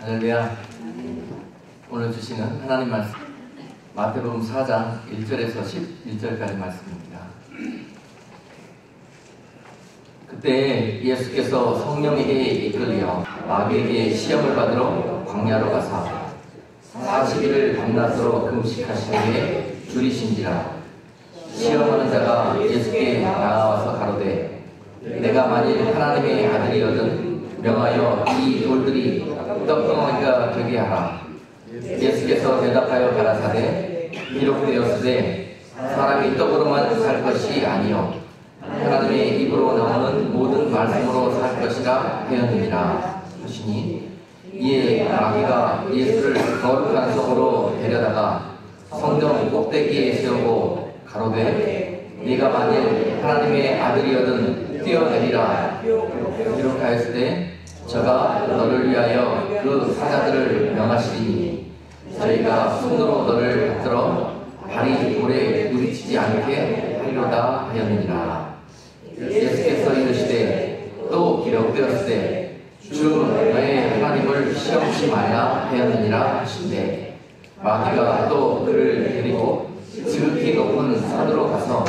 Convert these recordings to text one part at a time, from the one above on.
할렐루야. 오늘 주시는 하나님 말씀 마태복음 4장 1절에서 11절까지 말씀입니다. 그때 예수께서 성령에게 이끌려 마귀에게 시험을 받으러 광야로 가사 40일을 밤낮으로 금식하시기에 줄이신지라. 시험하는 자가 예수께 나와서 가로되 내가 만일 하나님의 아들이거든 명하여 이 돌들이 떡덩어리가 되게 하라. 예수께서 대답하여 가라사대 기록되었으되 사람이 떡으로만 살 것이 아니요 하나님의 입으로 나오는 모든 말씀으로 살 것이라 하였느니라 하시니, 이에 마귀가 예수를 거룩한 성으로 데려다가 성전 꼭대기에 세우고 가로되 네가 만일 하나님의 아들이거든 뛰어내리라. 기록하였으되 저가 너를 위하여 그 사자들을 명하시리니 저희가 손으로 너를 붙들어 발이 돌에 부딪히지 않게 하리로다 하였느니라. 예수께서 이르시되 또 기록되었으되 주 너의 하나님을 시험치 말라 하였느니라 하시되, 마귀가 또 그를 데리고 지극히 높은 산으로 가서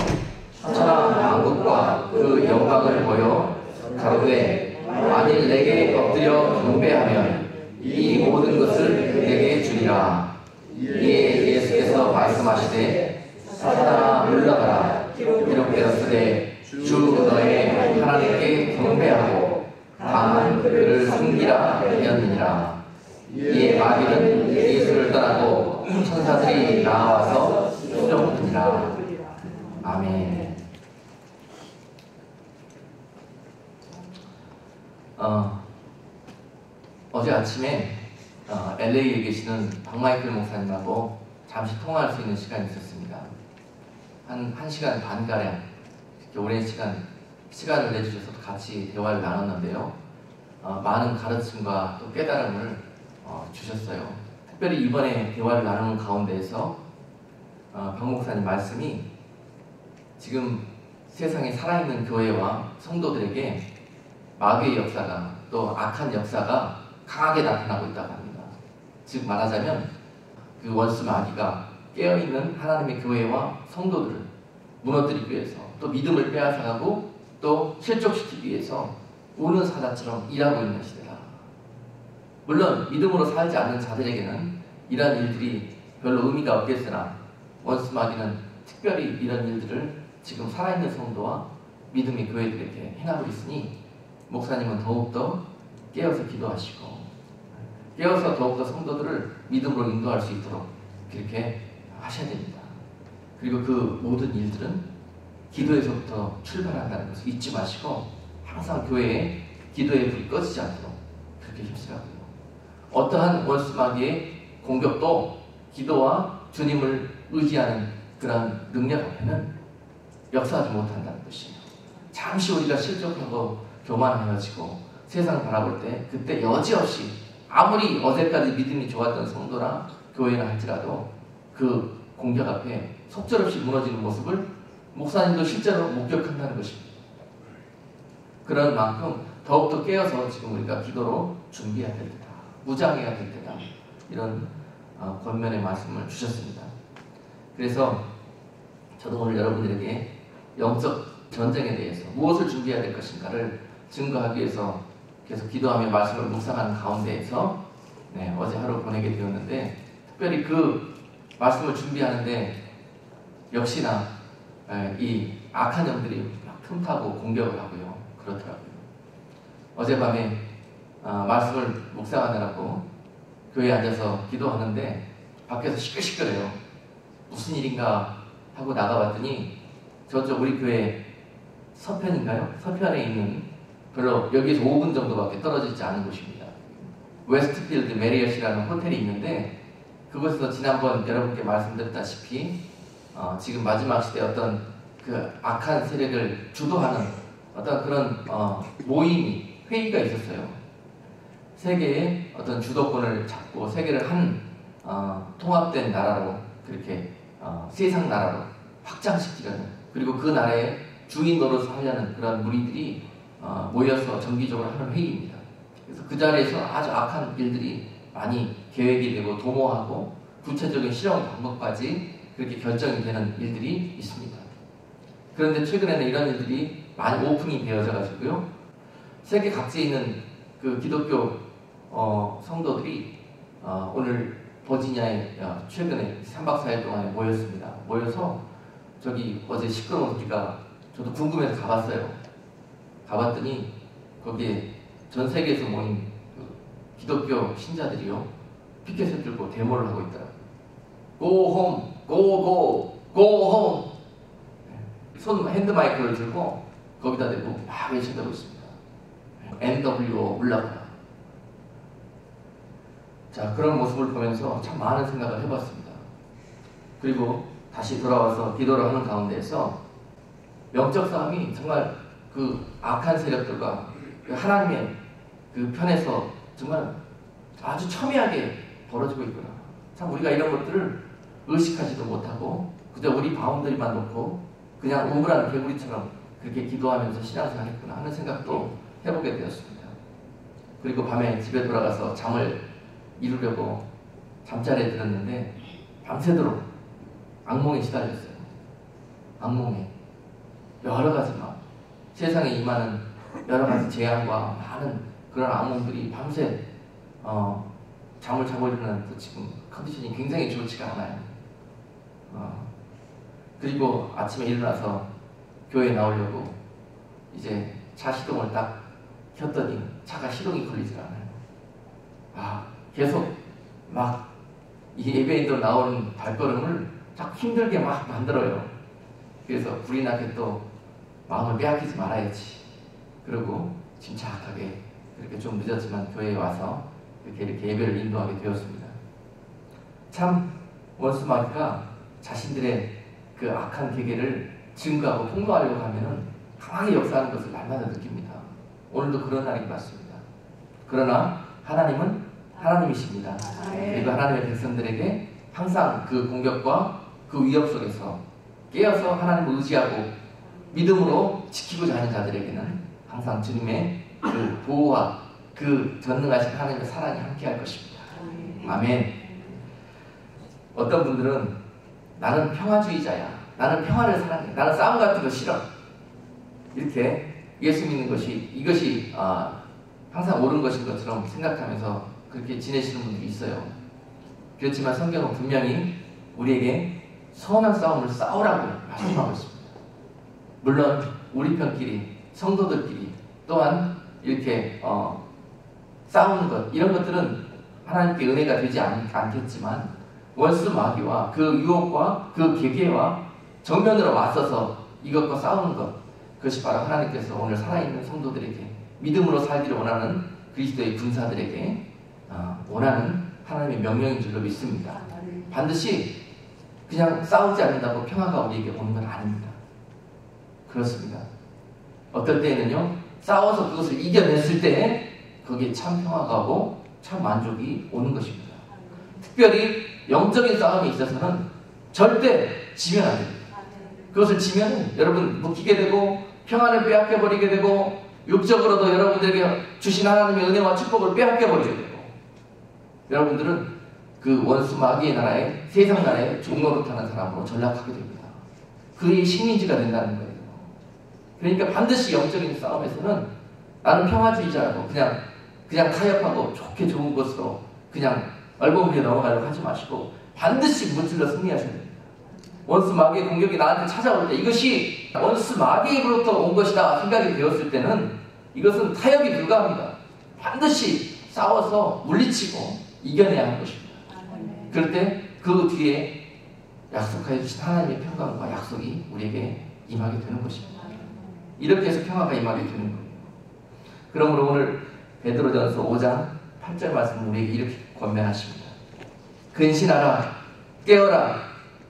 천하 만국과 그 영광을 보여 가로되 만일 내게 엎드려 경배하면 이 모든 것을 내게 주리라. 이에 예수께서 말씀하시되 사탄아 물러가라. 기록되었으되 주 너의 하나님께 경배하고 다만 그를 섬기라 하였느니라. 이에 마귀는 예수를 떠나고 천사들이 나와서 수종하니라. 아멘. 어제 아침에 LA에 계시는 박마이클 목사님하고 잠시 통화할 수 있는 시간이 있었습니다. 한 1시간 반가량 이렇게 오랜 시간을 내주셔서 같이 대화를 나눴는데요. 많은 가르침과 또 깨달음을 주셨어요. 특별히 이번에 대화를 나누는 가운데에서 박 목사님 말씀이 지금 세상에 살아있는 교회와 성도들에게 마귀의 역사가 또 악한 역사가 강하게 나타나고 있다고 합니다. 즉 말하자면 그 원수 마귀가 깨어있는 하나님의 교회와 성도들을 무너뜨리기 위해서 또 믿음을 빼앗아가고 또 실족시키기 위해서 우는 사자처럼 일하고 있는 시대다. 물론 믿음으로 살지 않는 자들에게는 이러한 일들이 별로 의미가 없겠으나 원수 마귀는 특별히 이런 일들을 지금 살아있는 성도와 믿음의 교회들에게 행하고 있으니, 목사님은 더욱더 깨어서 기도하시고 깨어서 더욱더 성도들을 믿음으로 인도할 수 있도록 그렇게 하셔야 됩니다. 그리고 그 모든 일들은 기도에서부터 출발한다는 것을 잊지 마시고 항상 교회에 기도의 불이 꺼지지 않도록 그렇게 힘쓰라고요. 어떠한 원수 마귀의 공격도 기도와 주님을 의지하는 그런 능력 앞에는 역사하지 못한다는 것이에요. 잠시 우리가 실족하고 교만해지고 세상 바라볼 때 그때 여지없이 아무리 어제까지 믿음이 좋았던 성도나 교회나 할지라도 그 공격 앞에 속절없이 무너지는 모습을 목사님도 실제로 목격한다는 것입니다. 그런 만큼 더욱더 깨어서 지금 우리가 기도로 준비해야 될 때다, 무장해야 될 때다, 이런 권면의 말씀을 주셨습니다. 그래서 저도 오늘 여러분들에게 영적 전쟁에 대해서 무엇을 준비해야 될 것인가를 증거하기 위해서 계속 기도하며 말씀을 묵상하는 가운데에서 어제 하루 보내게 되었는데, 특별히 그 말씀을 준비하는데 역시나 이 악한 영들이 막 틈타고 공격을 하고요. 그렇더라고요. 어젯밤에 말씀을 묵상하느라고 교회에 앉아서 기도하는데 밖에서 시끌시끌해요. 무슨 일인가 하고 나가봤더니 저쪽 우리 교회 서편인가요? 서편에 있는 별로 여기서 5분 정도밖에 떨어지지 않은 곳입니다. 웨스트필드 메리엇이라는 호텔이 있는데, 그곳에서 지난번 여러분께 말씀드렸다시피 지금 마지막 시대 어떤 그 악한 세력을 주도하는 어떤 그런 회의가 있었어요. 세계의 어떤 주도권을 잡고 세계를 한 통합된 나라로 그렇게 세상 나라로 확장시키려는, 그리고 그 나라의 주인 노릇을 하려는 그런 무리들이 모여서 정기적으로 하는 회의입니다. 그래서 그 자리에서 아주 악한 일들이 많이 계획이 되고 도모하고 구체적인 실험 방법까지 그렇게 결정이 되는 일들이 있습니다. 그런데 최근에는 이런 일들이 많이 오픈이 되어져 가지고요. 세계 각지에 있는 그 기독교 성도들이 오늘 버지니아에 최근에 3박 4일 동안에 모였습니다. 모여서 저기 어제 시끄러운 소리가 저도 궁금해서 가봤어요. 가봤더니 거기에 전 세계에서 모인 그 기독교 신자들이요, 피켓을 들고 데모를 하고 있더라고요. Go home, go go, go home. 손 핸드마이크를 들고 거기다 대고 막 외쳐대고 있습니다. NWO 물러가라. 자, 그런 모습을 보면서 참 많은 생각을 해봤습니다. 그리고 다시 돌아와서 기도를 하는 가운데에서 영적 싸움이 정말 그 악한 세력들과 그 하나님의 그 편에서 정말 아주 첨예하게 벌어지고 있구나. 참 우리가 이런 것들을 의식하지도 못하고 그저 우리 바운더리만 놓고 그냥 우물한 개구리처럼 그렇게 기도하면서 신앙생활 했구나 하는 생각도 해보게 되었습니다. 그리고 밤에 집에 돌아가서 잠을 이루려고 잠자리에 들었는데 밤새도록 악몽에 시달렸어요. 악몽에 여러 가지 막 세상에 임하는 여러 가지 재앙과 많은 그런 악몽들이 밤새 잠을 자고 일어나는 지금 컨디션이 굉장히 좋지가 않아요. 그리고 아침에 일어나서 교회에 나오려고 이제 차 시동을 딱 켰더니 차가 시동이 걸리질 않아요. 계속 막 이 예배인들 나오는 발걸음을 자꾸 힘들게 막 만들어요. 그래서 불이 나게 또 마음을 빼앗기지 말아야지. 그리고 침착하게 그렇게 좀 늦었지만 교회에 와서 이렇게 예배를 인도하게 되었습니다. 참 원수 마귀가 자신들의 그 악한 계계를 증거하고 폭로하려고 하면은 강하게 역사하는 것을 날마다 느낍니다. 오늘도 그런 날인 것 같습니다. 그러나 하나님은 하나님이십니다. 그리고 하나님의 백성들에게 항상 그 공격과 그 위협 속에서 깨어서 하나님을 의지하고 믿음으로 지키고자 하는 자들에게는 항상 주님의 그 보호와 그 전능하신 하나님의 사랑이 함께할 것입니다. 아멘. 어떤 분들은 나는 평화주의자야, 나는 평화를 사랑해, 나는 싸움 같은 거 싫어, 이렇게 예수 믿는 것이 이것이 항상 옳은 것인 것처럼 생각하면서 그렇게 지내시는 분들이 있어요. 그렇지만 성경은 분명히 우리에게 선한 싸움을 싸우라고 말씀하고 있습니다. 물론 우리 편끼리 성도들끼리 또한 이렇게 싸우는 것, 이런 것들은 하나님께 은혜가 되지 않겠지만 원수 마귀와 그 유혹과 그 계계와 정면으로 맞서서 이것과 싸우는 것, 그것이 바로 하나님께서 오늘 살아있는 성도들에게 믿음으로 살기를 원하는 그리스도의 군사들에게 원하는 하나님의 명령인 줄로 믿습니다. 반드시 그냥 싸우지 않는다고 평화가 우리에게 오는 건 아닙니다. 그렇습니다. 어떨 때에는요, 싸워서 그것을 이겨냈을 때 거기에 참 평화가 오고 참 만족이 오는 것입니다. 특별히 영적인 싸움에 있어서는 절대 지면 안 됩니다. 그것을 지면 여러분 묶이게 되고 평안을 빼앗겨버리게 되고 육적으로도 여러분들에게 주신 하나님의 은혜와 축복을 빼앗겨버리게 되고 여러분들은 그 원수 마귀의 나라에, 세상 나라에 종노릇하는 사람으로 전락하게 됩니다. 그의 식민지가 된다는 거예요. 그러니까 반드시 영적인 싸움에서는 나는 평화주의자라고 그냥 타협하고 좋은 것으로 그냥 얼버무려 넘어가려고 하지 마시고 반드시 무찔러 승리하셔야 됩니다. 원수 마귀의 공격이 나한테 찾아올 때 이것이 원수 마귀로부터 온 것이다 생각이 되었을 때는 이것은 타협이 불가합니다. 반드시 싸워서 물리치고 이겨내야 하는 것입니다. 그럴 때 그 뒤에 약속하여 주신 하나님의 평강과 약속이 우리에게 임하게 되는 것입니다. 이렇게 해서 평화가 임하게 되는 거예요. 그러므로 오늘 베드로전서 5장 8절 말씀 우리에게 이렇게 권면하십니다. 근신하라, 깨어라,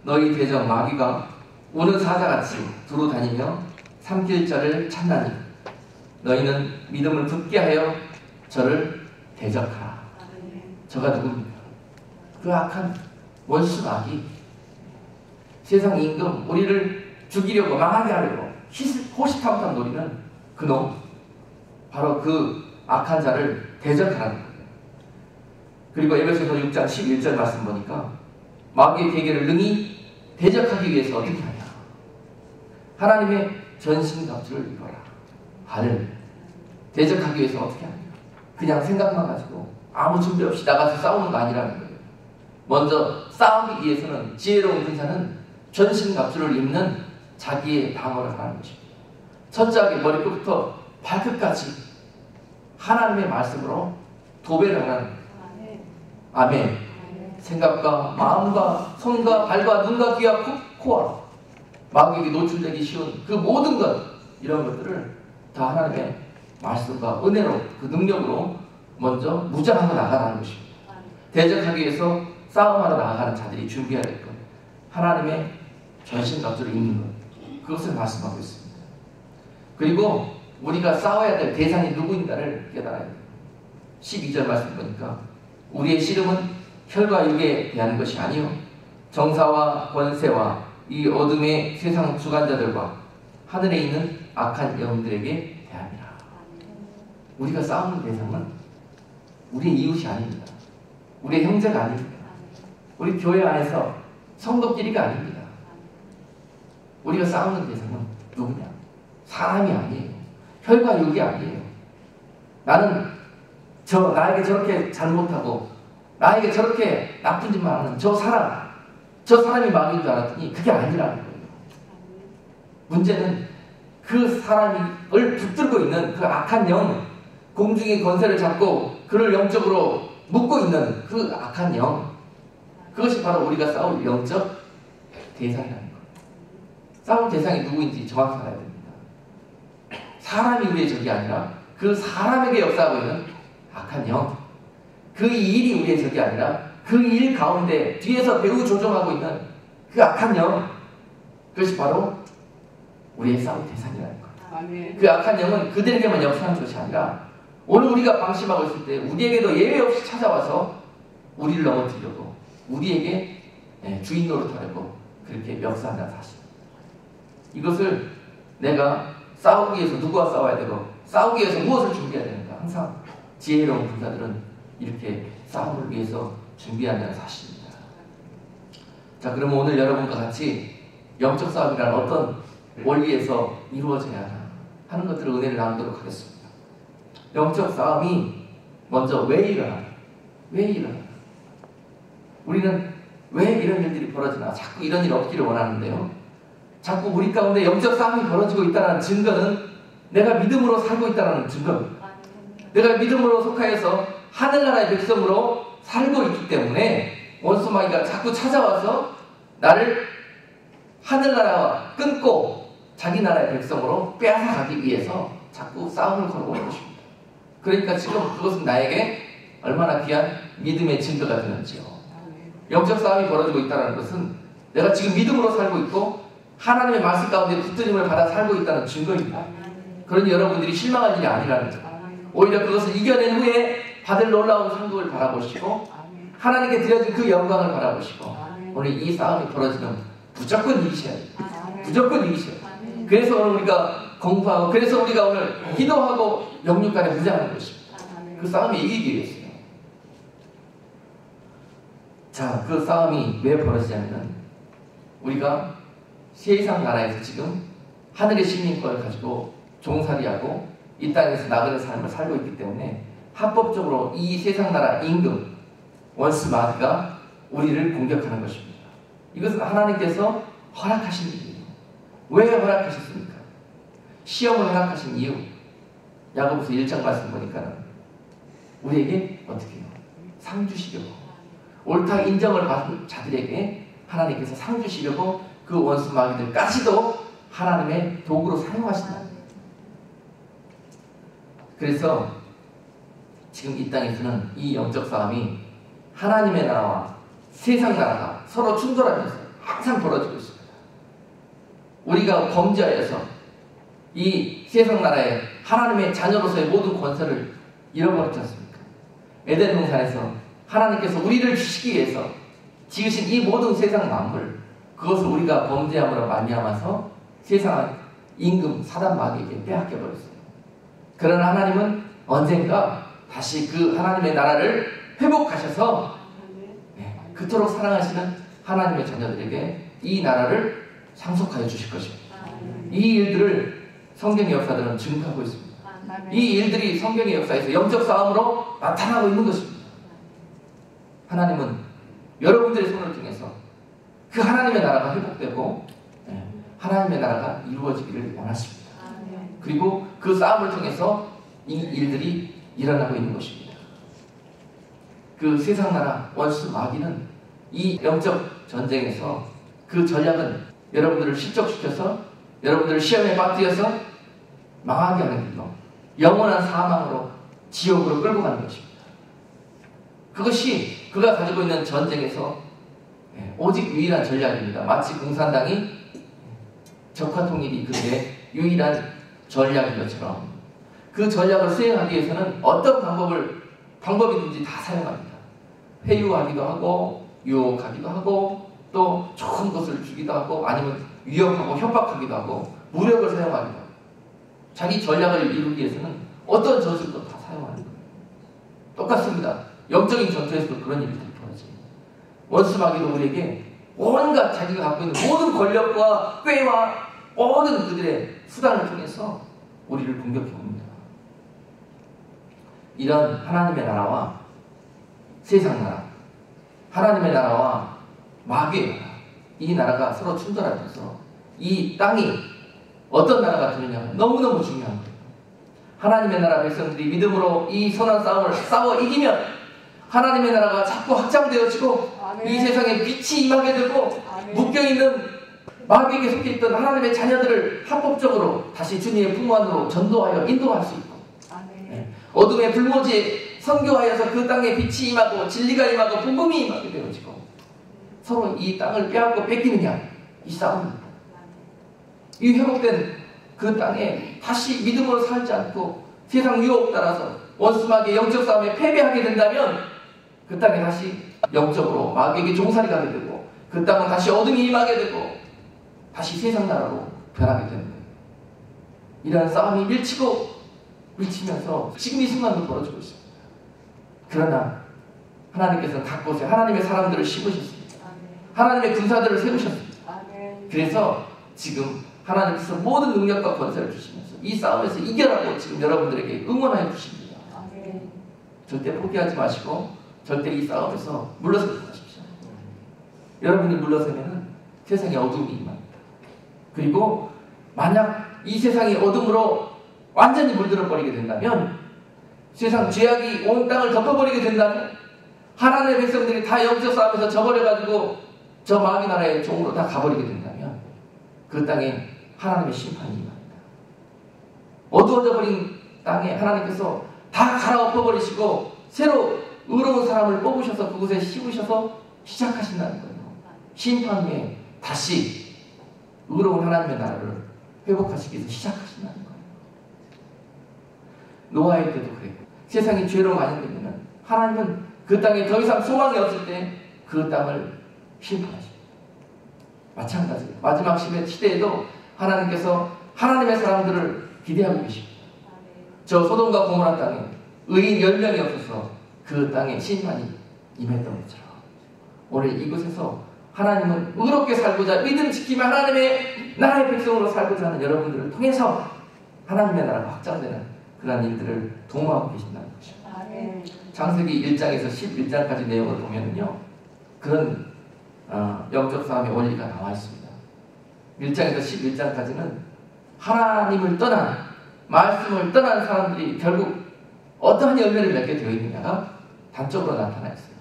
너희 대적 마귀가 우는 사자같이 두루 다니며 삼킬 자를 찾나니 너희는 믿음을 굳게 하여 저를 대적하라. 저가 누굽니까? 그 악한 원수 마귀, 세상 임금, 우리를 죽이려고 망하게 하려고 호시탐탐 노리는 그놈, 바로 그 악한 자를 대적하라는 거예요. 그리고 에베소서 6장 11절 말씀 보니까 마귀의 계계를 능히 대적하기 위해서 어떻게 하냐. 하나님의 전신갑주를 입어라. 발을 대적하기 위해서 어떻게 하냐. 그냥 생각만 가지고 아무 준비 없이 나가서 싸우는 거 아니라는 거예요. 먼저 싸우기 위해서는 지혜로운 군사는 전신갑주를 입는 자기의 방어를 하는 것입니다. 철저하게 머리끝부터 발끝까지 하나님의 말씀으로 도배를 하는 아멘. 생각과 마음과 손과 발과 눈과 귀와 코와 마귀에게 노출되기 쉬운 그 모든 것, 이런 것들을 다 하나님의 말씀과 은혜로, 그 능력으로 먼저 무장하고 나가라는 것입니다. 대적하기 위해서 싸움하러 나가는 자들이 준비해야 될 것, 하나님의 전신갑주를 입는 것, 그것을 말씀하고 있습니다. 그리고 우리가 싸워야 될 대상이 누구인가를 깨달아야 돼요. 12절 말씀 보니까 우리의 씨름은 혈과 육에 대한 것이 아니요 정사와 권세와 이 어둠의 세상 주관자들과 하늘에 있는 악한 영들에게 대함이라. 우리가 싸우는 대상은 우리의 이웃이 아닙니다. 우리의 형제가 아닙니다. 우리 교회 안에서 성도끼리가 아닙니다. 우리가 싸우는 대상은 누구냐? 사람이 아니에요. 혈과 육이 아니에요. 나에게 저렇게 잘못하고 나에게 저렇게 나쁜 짓만 하는 저 사람이 마귀인 줄 알았더니 그게 아니라는 거예요. 문제는 그 사람을 붙들고 있는 그 악한 영, 공중의 권세를 잡고 그를 영적으로 묶고 있는 그 악한 영, 그것이 바로 우리가 싸울 영적 대상이라는 거예요. 싸울 대상이 누구인지 정확히 알아야 됩니다. 사람이 우리의 적이 아니라 그 사람에게 역사하고 있는 악한 영, 그 일이 우리의 적이 아니라 그 일 가운데 뒤에서 배후 조종하고 있는 그 악한 영, 그것이 바로 우리의 싸울 대상이라는 거예요. 그 악한 영은 그들에게만 역사하는 것이 아니라 오늘 우리가 방심하고 있을 때 우리에게도 예외 없이 찾아와서 우리를 넘어뜨리려고, 우리에게 주인 노릇하려고 그렇게 역사한다는 사실. 이것을 내가 싸우기 위해서 누구와 싸워야 되고 싸우기 위해서 무엇을 준비해야 되는가, 항상 지혜로운 군사들은 이렇게 싸움을 위해서 준비한다는 사실입니다. 자, 그러면 오늘 여러분과 같이 영적 싸움이란 어떤 원리에서 이루어져야 하나 하는 것들을 은혜를 나누도록 하겠습니다. 영적 싸움이 먼저 왜 일어나나? 왜 일어나나? 우리는 왜 이런 일들이 벌어지나? 자꾸 이런 일 없기를 원하는데요. 자꾸 우리 가운데 영적 싸움이 벌어지고 있다는 증거는 내가 믿음으로 살고 있다는 증거입니다. 내가 믿음으로 속하여서 하늘나라의 백성으로 살고 있기 때문에 원수마귀가 자꾸 찾아와서 나를 하늘나라와 끊고 자기 나라의 백성으로 빼앗아가기 위해서 자꾸 싸움을 걸고 있는 것입니다. 그러니까 지금 그것은 나에게 얼마나 귀한 믿음의 증거가 되는지요. 영적 싸움이 벌어지고 있다는 것은 내가 지금 믿음으로 살고 있고 하나님의 말씀 가운데 붙들림을 받아 살고 있다는 증거입니다. 그러니 여러분들이 실망할 일이 아니라는 거예요. 오히려 그것을 이겨낸 후에 받을 놀라운 상급을 바라보시고 하나님께 드려진 그 영광을 바라보시고 오늘 이 싸움이 벌어지는 무조건 이기셔야 돼요. 무조건 이기셔야 돼요. 그래서 오늘 우리가 공부하고, 그래서 우리가 오늘 기도하고 영육간에 무장하는 것입니다. 그 싸움이 이기기 위해서요. 자, 그 싸움이 왜 벌어지냐면 우리가 세상 나라에서 지금 하늘의 시민권을 가지고 종살이하고 이 땅에서 나그네 삶을 살고 있기 때문에 합법적으로 이 세상 나라 임금 원수 마귀가 우리를 공격하는 것입니다. 이것은 하나님께서 허락하신 일이에요. 왜 허락하셨습니까? 시험을 허락하신 이유, 야고보서 1장 말씀 보니까 우리에게 어떻게 해요? 상 주시려고, 옳다 인정을 받은 자들에게 하나님께서 상 주시려고 그 원수 마귀들까지도 하나님의 도구로 사용하신다. 그래서 지금 이 땅에서는 이 영적 싸움이 하나님의 나라와 세상 나라가 서로 충돌하면서 항상 벌어지고 있습니다. 우리가 범죄하여서 이 세상 나라에 하나님의 자녀로서의 모든 권세를 잃어버렸지 않습니까? 에덴 동산에서 하나님께서 우리를 주시기 위해서 지으신 이 모든 세상 만물, 그것을 우리가 범죄함으로 말미암아서 세상은 임금 사단 마귀에게 빼앗겨버렸어요. 그러나 하나님은 언젠가 다시 그 하나님의 나라를 회복하셔서 그토록 사랑하시는 하나님의 자녀들에게 이 나라를 상속하여 주실 것입니다. 이 일들을 성경의 역사들은 증거하고 있습니다. 이 일들이 성경의 역사에서 영적 싸움으로 나타나고 있는 것입니다. 하나님은 여러분들의 손을 통해서 그 하나님의 나라가 회복되고 하나님의 나라가 이루어지기를 원하십니다. 그리고 그 싸움을 통해서 이 일들이 일어나고 있는 것입니다. 그 세상 나라 원수 마귀는 이 영적 전쟁에서 그 전략은 여러분들을 실족시켜서 여러분들을 시험에 빠뜨려서 망하게 하는 길로 영원한 사망으로 지옥으로 끌고 가는 것입니다. 그것이 그가 가지고 있는 전쟁에서 오직 유일한 전략입니다. 마치 공산당이 적화통일이 그들의 유일한 전략인 것처럼 그 전략을 수행하기 위해서는 어떤 방법이든지 다 사용합니다. 회유하기도 하고 유혹하기도 하고 또 좋은 것을 주기도 하고 아니면 위협하고 협박하기도 하고 무력을 사용하기도 하고 자기 전략을 이루기 위해서는 어떤 전술도 다 사용하는 거예요. 똑같습니다. 영적인 전투에서도 그런 일이 벌어져요. 원수 마귀도 우리에게 온갖 자기가 갖고 있는 모든 권력과 꾀와 모든 그들의 수단을 통해서 우리를 공격해 옵니다. 이런 하나님의 나라와 세상 나라, 하나님의 나라와 마귀의 나라, 이 나라가 서로 충돌하면서 이 땅이 어떤 나라가 되느냐가 너무너무 중요한 거예요. 하나님의 나라 백성들이 믿음으로 이 선한 싸움을 싸워 이기면 하나님의 나라가 자꾸 확장되어지고 이 세상에 빛이 임하게 되고 묶여있는 마귀에게 속해있던 하나님의 자녀들을 합법적으로 다시 주님의 품무 안으로 전도하여 인도할 수 있고 어둠의 불모지에 선교하여서 그 땅에 빛이 임하고 진리가 임하고 복음이 임하게 되어지고 서로 이 땅을 빼앗고 뺏기느냐 이 싸움입니다. 이 회복된 그 땅에 다시 믿음으로 살지 않고 세상 유혹 따라서 원수 마귀의 영적 싸움에 패배하게 된다면 그 땅에 다시 영적으로 마귀에게 종살이 가게 되고 그 땅은 다시 어둠이 임하게 되고 다시 세상 나라로 변하게 되는 거예요. 이러한 싸움이 밀치면서 지금 이 순간도 벌어지고 있습니다. 그러나 하나님께서는 각 곳에 하나님의 사람들을 심으셨습니다. 하나님의 군사들을 세우셨습니다. 그래서 지금 하나님께서 모든 능력과 권세를 주시면서 이 싸움에서 이겨라고 지금 여러분들에게 응원하여 주십니다. 절대 포기하지 마시고 절대 이 싸움에서 물러서지 마십시오. 여러분이 물러서면 세상에 어둠이 임합니다. 그리고 만약 이 세상이 어둠으로 완전히 물들어 버리게 된다면 세상 죄악이 온 땅을 덮어버리게 된다면 하나님의 백성들이 다 영적 싸움에서 져버려가지고 저 마귀 나라의 종으로 다 가버리게 된다면 그 땅에 하나님의 심판이 임합니다. 어두워져 버린 땅에 하나님께서 다 갈아엎어버리시고 새로 의로운 사람을 뽑으셔서 그곳에 심으셔서 시작하신다는 거예요. 심판 후에 다시 의로운 하나님의 나라를 회복하시기 위해서 시작하신다는 거예요. 노아의 때도 그랬고 세상이 죄로 많이 되면 하나님은 그 땅에 더 이상 소망이 없을 때 그 땅을 심판하십니다. 마찬가지예요. 마지막 시대에도 하나님께서 하나님의 사람들을 기대하고 계십니다. 저 소돔과 고모라 땅에 의인 10명이 없어서 그 땅에 심판이 임했던 것처럼 오늘 이곳에서 하나님은 의롭게 살고자 믿음 지키며 하나님의 나라의 백성으로 살고자 하는 여러분들을 통해서 하나님의 나라가 확장되는 그런 일들을 도모하고 계신다는 것입니다. 창세기 1장에서 11장까지 내용을 보면요 그런 영적 싸움의 원리가 나와 있습니다. 1장에서 11장까지는 하나님을 떠난 말씀을 떠난 사람들이 결국 어떠한 열매를 맺게 되어 있느냐가 단적으로 나타나 있어요.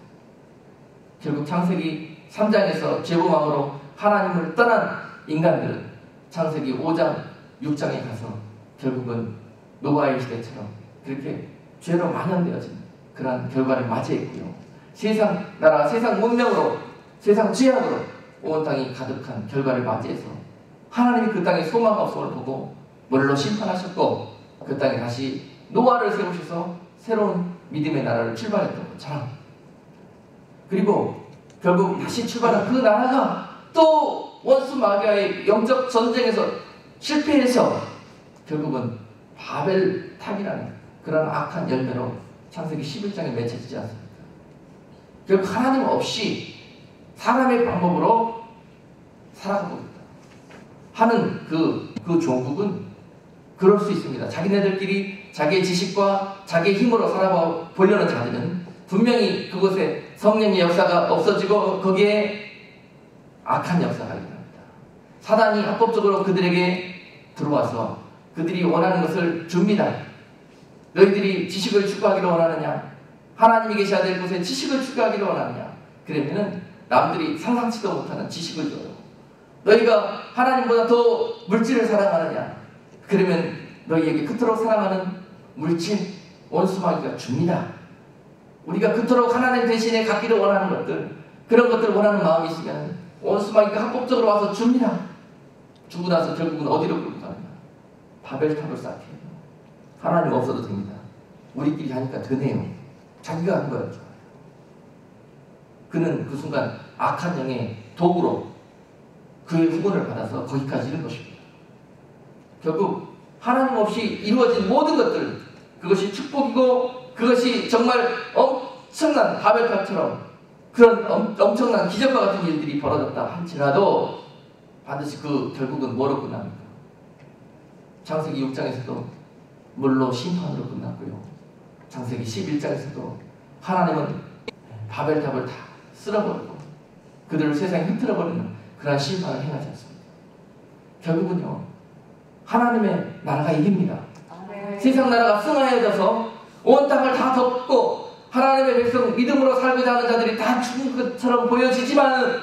결국 창세기 3장에서 죄범함으로 하나님을 떠난 인간들은 창세기 5장, 6장에 가서 결국은 노아의 시대처럼 그렇게 죄로 만연되어진 그러한 결과를 맞이했고요. 세상 나라, 세상 문명으로, 세상 죄악으로 온 땅이 가득한 결과를 맞이해서 하나님이 그 땅에 소망 없음을 보고 물로 심판하셨고 그 땅에 다시 노아를 세우셔서 새로운 믿음의 나라를 출발했던 것처럼 그리고 결국 다시 출발한 그 나라가 또 원수 마귀와의 영적 전쟁에서 실패해서 결국은 바벨 탑이라는 그런 악한 열매로 창세기 11장에 맺혀지지 않습니까? 결국 하나님 없이 사람의 방법으로 살아가고 있다 하는 그 종국은 그럴 수 있습니다. 자기네들끼리 자기의 지식과 자기의 힘으로 살아보려는 자들은 분명히 그곳에 성령의 역사가 없어지고 거기에 악한 역사가 일어납니다. 사단이 합법적으로 그들에게 들어와서 그들이 원하는 것을 줍니다. 너희들이 지식을 추구하기를 원하느냐? 하나님이 계셔야 될 곳에 지식을 추구하기를 원하느냐? 그러면은 남들이 상상치도 못하는 지식을 줘요. 너희가 하나님보다 더 물질을 사랑하느냐? 그러면 너희에게 그토록 사랑하는 물질, 원수마귀가 줍니다. 우리가 그토록 하나님 대신에 갖기를 원하는 것들, 그런 것들을 원하는 마음이 있으면 원수마귀가 합법적으로 와서 줍니다. 주고 나서 결국은 어디로 끌고 가느냐? 바벨탑을 쌓게 해요. 하나님 없어도 됩니다. 우리끼리 하니까 되네요. 자기가 한 거였죠. 그는 그 순간 악한 영의 도구로 그의 후원을 받아서 거기까지 이른 것입니다. 결국 하나님 없이 이루어진 모든 것들, 그것이 축복이고 그것이 정말 엄청난 바벨탑처럼 그런 엄청난 기적과 같은 일들이 벌어졌다 할지라도 반드시 그 결국은 뭐로 끝납니까? 창세기 6장에서도 물로 심판으로 끝났고요. 창세기 11장에서도 하나님은 바벨탑을 다 쓸어버리고 그들을 세상에 흩트려버리는 그러한 심판을 행하지 않습니다. 결국은요, 하나님의 나라가 이깁니다. 세상 나라가 승하여져서 온 땅을 다 덮고 하나님의 백성 믿음으로 살고자 하는 자들이 다 죽은 것처럼 보여지지만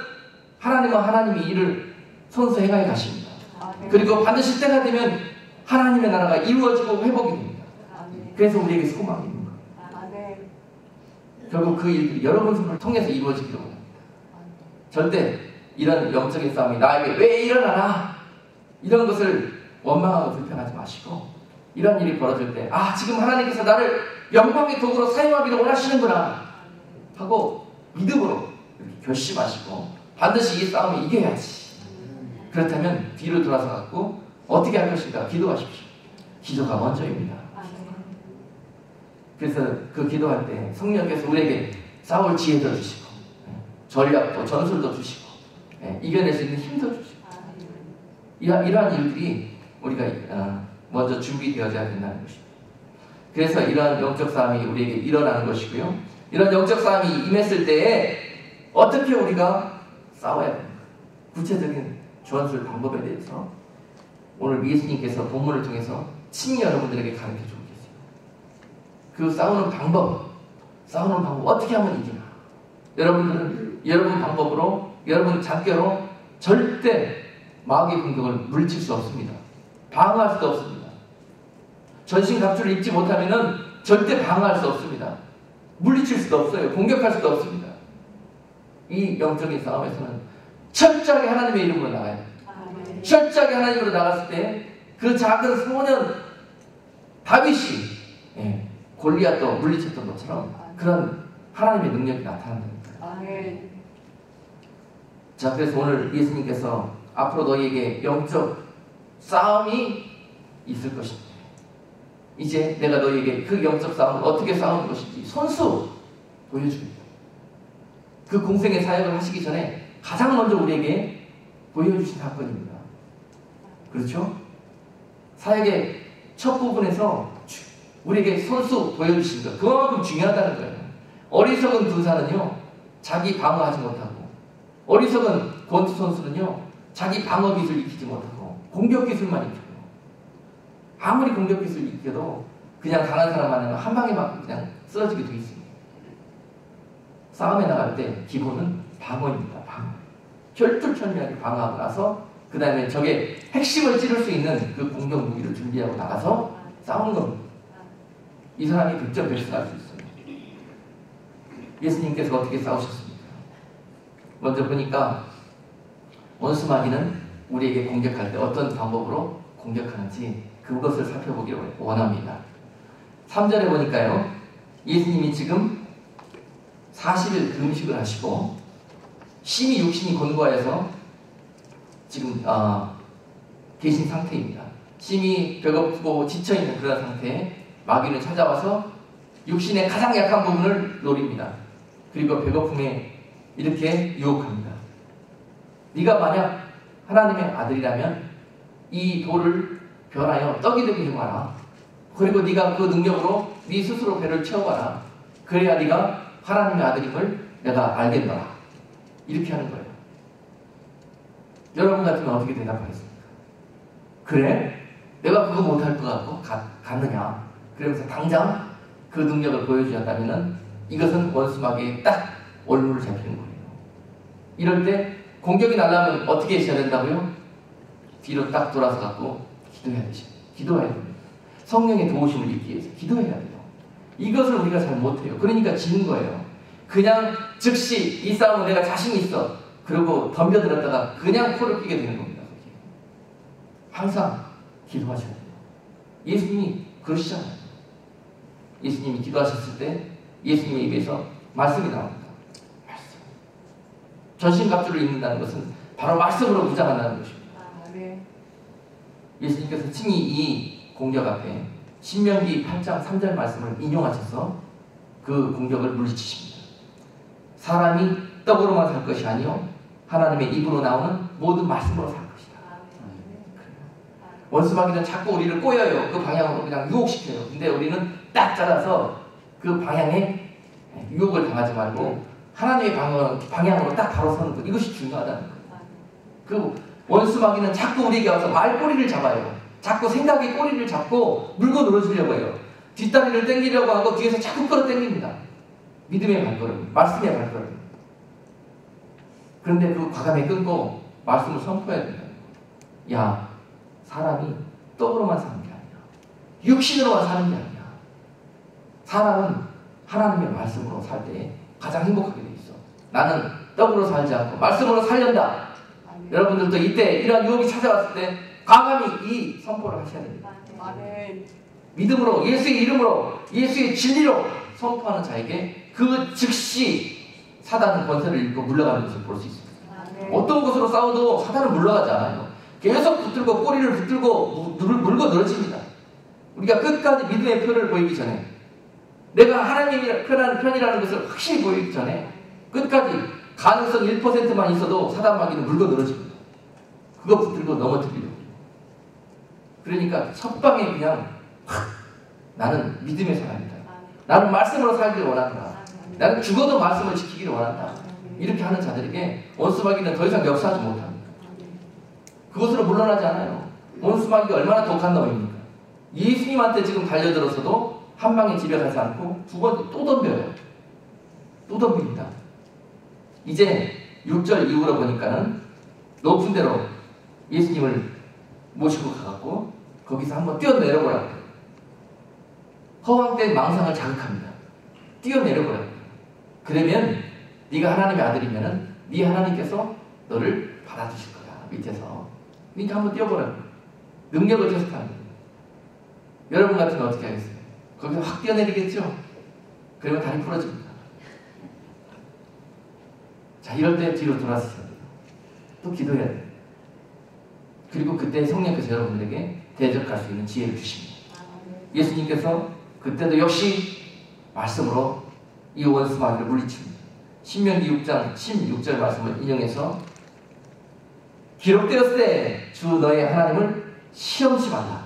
하나님은 하나님이 이를 손수 행하여 가십니다. 그리고 반드시 때가 되면 하나님의 나라가 이루어지고 회복이 됩니다. 그래서 우리에게 소망이 있는 거예요. 결국 그 일들이 여러분 손을 통해서 이루어지기를 원합니다. 절대 이런 영적인 싸움이 나에게 왜 일어나나 이런 것을 원망하고 불평하지 마시고 이런 일이 벌어질 때 지금 하나님께서 나를 영광의 도구로 사용하기를 원하시는구나 하고 믿음으로 이렇게 결심하시고 반드시 이 싸움을 이겨야지. 그렇다면 뒤로 돌아서 갖고 어떻게 할 것인가 기도하십시오. 기도가 먼저입니다. 그래서 그 기도할 때 성령께서 우리에게 싸울 지혜도 주시고 전략도 전술도 주시고 이겨낼 수 있는 힘도 주시고 이러한 일들이 우리가 먼저 준비되어져야 된다는 것입니다. 그래서 이러한 영적 싸움이 우리에게 일어나는 것이고요. 이런 영적 싸움이 임했을 때에 어떻게 우리가 싸워야 됩니까? 구체적인 전술 방법에 대해서 오늘 예수님께서 본문을 통해서 친히 여러분들에게 가르쳐주고 계세요. 그 싸우는 방법 어떻게 하면 이기나? 여러분들은 여러분 방법으로, 여러분 작게로 절대 마귀의 공격을 물리칠 수 없습니다. 방어할 수도 없습니다. 전신갑주를 입지 못하면 절대 방어할 수 없습니다. 물리칠 수도 없어요. 공격할 수도 없습니다. 이 영적인 싸움에서는 철저하게 하나님의 이름으로 나가야 됩니다. 철저하게 하나님으로 나갔을 때 그 작은 소년 다윗이 골리앗도 물리쳤던 것처럼 그런 하나님의 능력이 나타난답니다. 자, 그래서 오늘 예수님께서 앞으로 너희에게 영적 싸움이 있을 것입니다. 이제 내가 너희에게 그 영적 싸움을 어떻게 싸우는 것인지 손수 보여줍니다. 그 공생의 사역을 하시기 전에 가장 먼저 우리에게 보여주신 사건입니다. 그렇죠? 사역의 첫 부분에서 우리에게 손수 보여주신 것, 그만큼 중요하다는 거예요. 어리석은 군사는요, 자기 방어하지 못하고, 어리석은 권투 선수는요, 자기 방어 기술 익히지 못하고 공격 기술만 익혀요. 아무리 공격 기술 익혀도 그냥 강한 사람만은 한 방에 맞고 그냥 쓰러지게 돼 있습니다. 싸움에 나갈 때 기본은 방어입니다. 방어. 철두철미하게 방어하고 나서 그 다음에 적의 핵심을 찌를 수 있는 그 공격 무기를 준비하고 나가서 싸우는 겁니다. 이 사람이 100점 배출할 수 있어요. 예수님께서 어떻게 싸우셨습니까? 먼저 보니까 원수마귀는 우리에게 공격할 때 어떤 방법으로 공격하는지 그것을 살펴보기를 원합니다. 3절에 보니까요, 예수님이 지금 40일 금식을 하시고 심히 육신이 곤고하여서 지금 계신 상태입니다. 심히 배고프고 지쳐있는 그런 상태에 마귀는 찾아와서 육신의 가장 약한 부분을 노립니다. 그리고 배고픔에 이렇게 유혹합니다. 네가 만약 하나님의 아들이라면 이 돌을 변하여 떡이 되게 해봐라. 그리고 네가 그 능력으로 네 스스로 배를 채워봐라. 그래야 네가 하나님의 아들임을 내가 알겠노라. 이렇게 하는 거예요. 여러분 같으면 어떻게 대답하겠습니까? 그래? 내가 그거 못할 것 같고 갔느냐? 그러면서 당장 그 능력을 보여주었다면 이것은 원수마귀에 딱 올무를 잡히는 거예요. 이럴 때 공격이 날라면 어떻게 해야 된다고요? 뒤로 딱 돌아서 갖고 기도해야 되죠. 기도해야 됩니다. 성령의 도우심을 입기 위해서 기도해야 돼요. 이것을 우리가 잘 못해요. 그러니까 지는 거예요. 그냥 즉시 이 싸움은 내가 자신이 있어. 그리고 덤벼들었다가 그냥 코를 끼게 되는 겁니다. 항상 기도하셔야 돼요. 예수님이 그러시잖아요. 예수님이 기도하셨을 때 예수님의 입에서 말씀이 나옵니다. 말씀. 전신갑주를 입는다는 것은 바로 말씀으로 무장한다는 것입니다. 예수님께서 친히 이 공격 앞에 신명기 8장 3절 말씀을 인용하셔서 그 공격을 물리치십니다. 사람이 떡으로만 살 것이 아니요 하나님의 입으로 나오는 모든 말씀으로 살 것이다. 원수마귀는 자꾸 우리를 꼬여요. 그 방향으로 그냥 유혹시켜요. 근데 우리는 딱 잘라서 그 방향에 유혹을 당하지 말고 하나님의 방향으로 딱 바로 서는 것. 이것이 중요하다는 거예요. 그 원수마귀는 자꾸 우리에게 와서 말꼬리를 잡아요. 자꾸 생각의 꼬리를 잡고 물고 늘어지려고 해요. 뒷다리를 당기려고 하고 뒤에서 자꾸 끌어당깁니다. 믿음의 발걸음, 말씀의 발걸음. 그런데 그 과감히 끊고 말씀을 선포해야 된다는 거예요. 야, 사람이 떡으로만 사는 게 아니야. 육신으로만 사는 게 아니야. 사람은 하나님의 말씀으로 살 때 가장 행복하게 돼 있어. 나는 떡으로 살지 않고 말씀으로 살련다. 여러분들도 이때 이러한 유혹이 찾아왔을 때 과감히 이 선포를 하셔야 됩니다. 믿음으로 예수의 이름으로 예수의 진리로 선포하는 자에게 그 즉시 사단은 권세를 잃고 물러가는 것을 볼 수 있습니다. 어떤 것으로 싸워도 사단은 물러가지 않아요. 계속 붙들고 꼬리를 붙들고 물고 늘어집니다. 우리가 끝까지 믿음의 표를 보이기 전에 내가 하나님이 편이라는 것을 확실히 보이기 전에 끝까지 가능성 1%만 있어도 사단마귀는 물고 늘어집니다. 그거 붙들고 넘어뜨리려고. 그러니까 첫방에 그냥 나는 믿음의 사람이다. 나는 말씀으로 살기를 원한다. 나는 죽어도 말씀을 지키기를 원한다. 이렇게 하는 자들에게 원수마귀는 더 이상 역사하지 못합니다. 그것으로 물러나지 않아요. 원수마귀가 얼마나 독한 놈입니까? 예수님한테 지금 달려들어서도 한 방에 집에 가지 않고 두 번째 또 덤벼요. 또 덤빕니다. 이제 6절 이후로 보니까는 높은 데로 예수님을 모시고 가갖고 거기서 한번 뛰어내려보라고 해요. 허황된 망상을 자극합니다. 뛰어내려보라고 해요. 그러면 네가 하나님의 아들이면은 네 하나님께서 너를 받아주실 거야. 밑에서. 그러니까 한번 뛰어보라고 해요. 능력을 테스트하는 거예요. 여러분 같으면 어떻게 하겠어요? 거기서 확 뛰어내리겠죠? 그러면 다리 부러집니다. 자, 이럴 때 뒤로 돌아서셔야 돼요. 또 기도해야 돼요. 그리고 그때 성령께서 여러분들에게 대적할 수 있는 지혜를 주십니다. 예수님께서 그때도 역시 말씀으로 이 원수마귀를 물리칩니다. 신명기 6장 16절 말씀을 인용해서 기록되었으되 주 너의 하나님을 시험치 말라.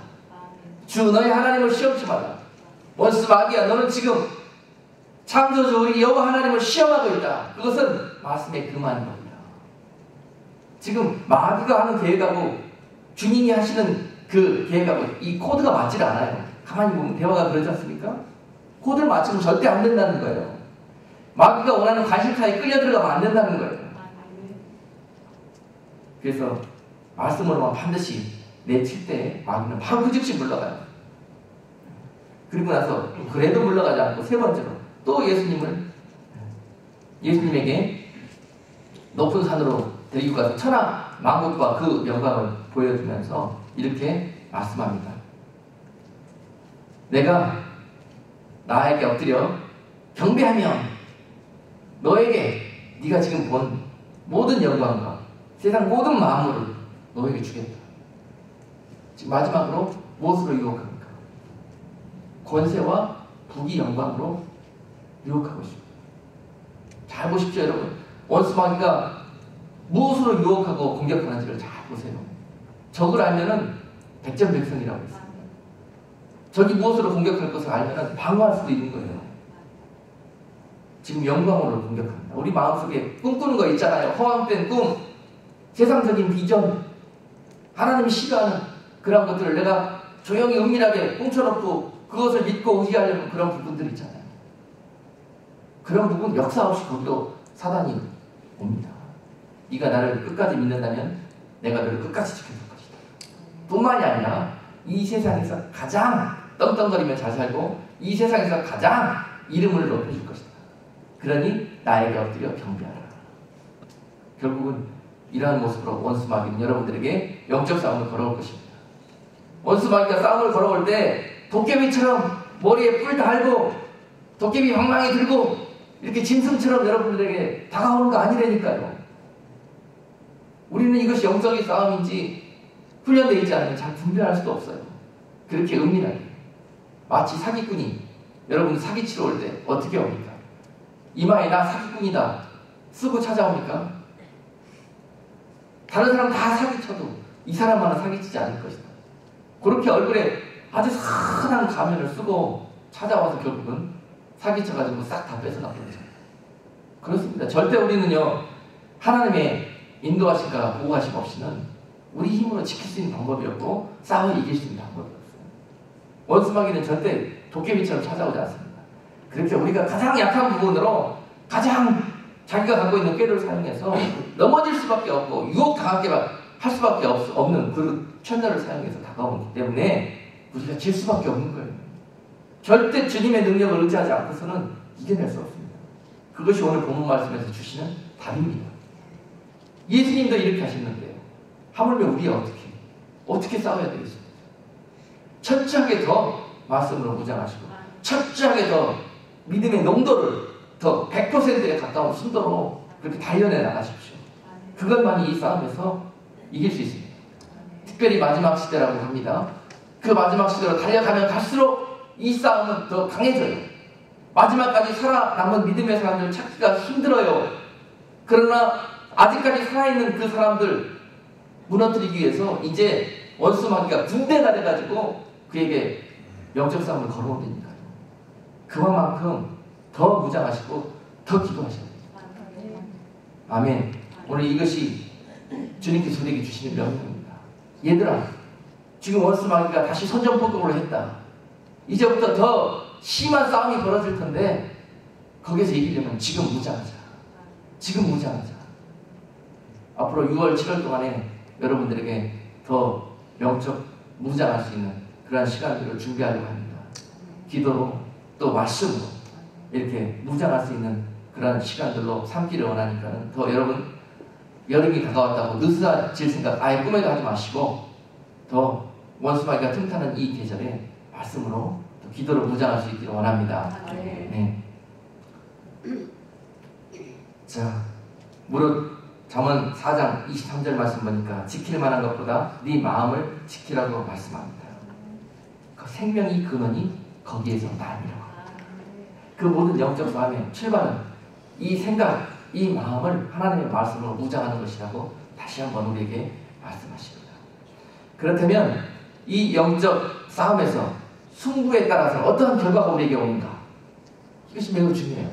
주 너의 하나님을 시험치 말라. 원수마귀야, 너는 지금 창조주 우리 여호와 하나님을 시험하고 있다. 그것은 말씀의 금하는 겁니다. 지금 마귀가 하는 계획하고 주님이 하시는 그 계획하고 이 코드가 맞질 않아요. 가만히 보면 대화가 그러지 않습니까? 코드를 맞추면 절대 안 된다는 거예요. 마귀가 원하는 관심사에 끌려 들어가면 안 된다는 거예요. 그래서 말씀으로만 반드시 내칠 때 마귀는 바로 그 즉시 물러가요. 그리고 나서 그래도 물러가지 않고 세 번째로 또 예수님에게 높은 산으로 데리고 가서 천하 만국과 그 영광을 보여주면서 이렇게 말씀합니다. 내가 나에게 엎드려 경배하며 너에게 네가 지금 본 모든 영광과 세상 모든 만물을 너에게 주겠다. 지금 마지막으로 무엇으로 유혹합니까? 권세와 부귀 영광으로 유혹하고 있습니다. 잘 보십시오, 여러분. 원수 마귀가 무엇으로 유혹하고 공격하는지를 잘 보세요. 적을 알면은 백전백승이라고 했어요. 적이 무엇으로 공격할 것을 알면은 방어할 수도 있는 거예요. 지금 영광으로 공격합니다. 우리 마음속에 꿈꾸는 거 있잖아요. 허황된 꿈, 세상적인 비전, 하나님이 싫어하는 그런 것들을 내가 조용히 은밀하게 꽁쳐놓고 그것을 믿고 의지하려는 그런 부분들 있잖아요. 그런 부분 역사 없이 거기도 사단이 옵니다. 네가 나를 끝까지 믿는다면 내가 너를 끝까지 지켜줄 것이다. 뿐만이 아니라 이 세상에서 가장 떵떵거리며 잘 살고 이 세상에서 가장 이름을 높여줄 것이다. 그러니 나에게 엎드려 경배하라. 결국은 이러한 모습으로 원수 마귀는 여러분들에게 영적 싸움을 걸어올 것입니다. 원수 마귀가 싸움을 걸어올 때 도깨비처럼 머리에 뿔 달고 도깨비 방망이 들고 이렇게 짐승처럼 여러분들에게 다가오는 거 아니라니까요. 우리는 이것이 영적인 싸움인지 훈련되어 있지 않으면 잘 분별할 수도 없어요. 그렇게 은밀하게 마치 사기꾼이 여러분 사기치러 올 때 어떻게 옵니까? 이마에 나 사기꾼이다 쓰고 찾아옵니까? 다른 사람 다 사기쳐도 이 사람만은 사기치지 않을 것이다. 그렇게 얼굴에 아주 선한 가면을 쓰고 찾아와서 결국은 사기쳐가지고 싹 다 뺏어나버리죠. 그렇습니다. 절대 우리는요 하나님의 인도하심과 보호하심 없이는 우리 힘으로 지킬 수 있는 방법이 없고 싸워 이길 수 있는 방법이 없어요. 원수 마귀는 절대 도깨비처럼 찾아오지 않습니다. 그렇게 우리가 가장 약한 부분으로 가장 자기가 갖고 있는 꾀를 사용해서 넘어질 수밖에 없고 유혹당하게 할 수밖에 없는 그 천녀를 사용해서 다가오기 때문에 우리가 질 수밖에 없는 거예요. 절대 주님의 능력을 의지하지 않고서는 이겨낼 수 없습니다. 그것이 오늘 본문 말씀에서 주시는 답입니다. 예수님도 이렇게 하셨는데요. 하물며 우리가 어떻게 싸워야 되겠습니까? 철저하게 더 말씀으로 무장하시고 철저하게 더 믿음의 농도를 더 100%에 가까운 순도로 그렇게 단련해 나가십시오. 그것만이 이 싸움에서 이길 수 있습니다. 특별히 마지막 시대라고 합니다. 그 마지막 시대로 달려가면 갈수록 이 싸움은 더 강해져요. 마지막까지 살아남은 믿음의 사람들 찾기가 힘들어요. 그러나 아직까지 살아있는 그 사람들 무너뜨리기 위해서 이제 원수 마귀가 군대가 돼가지고 그에게 영적 싸움을 걸어온다니까요. 그만큼 더 무장하시고 더 기도하셔야 돼요. 아멘. 오늘 이것이 주님께서 우리에게 주시는 명령입니다. 얘들아, 지금 원수 마귀가 다시 선전포격을 했다. 이제부터 더 심한 싸움이 벌어질 텐데 거기에서 이기려면 지금 무장하자. 지금 무장하자. 앞으로 6월, 7월 동안에 여러분들에게 더 영적 무장할 수 있는 그러한 시간들을 준비하려고 합니다. 기도로 또 말씀으로 이렇게 무장할 수 있는 그러한 시간들로 삼기를 원하니까는 더 여러분 여름이 다가왔다고 느슨해질 생각 아예 꿈에도 하지 마시고 더 원수 마귀가 틈타는 이 계절에 말씀으로 또 기도로 무장할 수 있기를 원합니다. 네. 자, 무릇 잠언 4장 23절 말씀 보니까 지킬 만한 것보다 네 마음을 지키라고 말씀합니다. 그 생명이 근원이 거기에서 나니라. 그 모든 영적 싸움의 출발은 이 생각, 이 마음을 하나님의 말씀으로 무장하는 것이라고 다시 한번 우리에게 말씀하십니다. 그렇다면 이 영적 싸움에서 승부에 따라서 어떠한 결과가 우리에게 오는가? 이것이 매우 중요해요.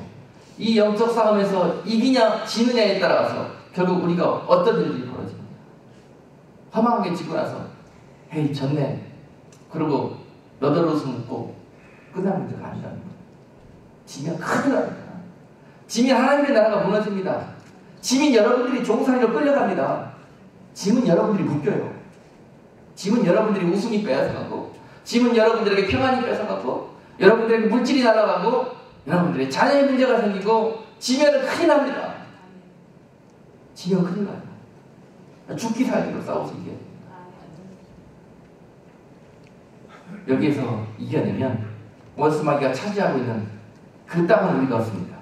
이 영적 싸움에서 이기냐 지느냐에 따라서 결국 우리가 어떤 일들이 벌어집니다. 허망하게 지고 나서 헤이 졌네 그러고 너덜웃음 웃고 끝나는 문제가 아니라는 거예요. 지면 큰일 납니다. 지면 하나님의 나라가 무너집니다. 지면 여러분들이 종살이로 끌려갑니다. 지면 여러분들이 묶여요. 지면 여러분들이 우승이 빼앗아가고 지면 여러분들에게 평안이 뺏어가고 여러분들에게 물질이 날아가고 여러분들의 자녀의 문제가 생기고 지면은 큰일 납니다. 지면 큰일 나요. 죽기 살기로 싸워서 이겨야 됩니다. 여기에서 이겨내면 원수 마귀가 차지하고 있는 그 땅은 우리가 얻습니다.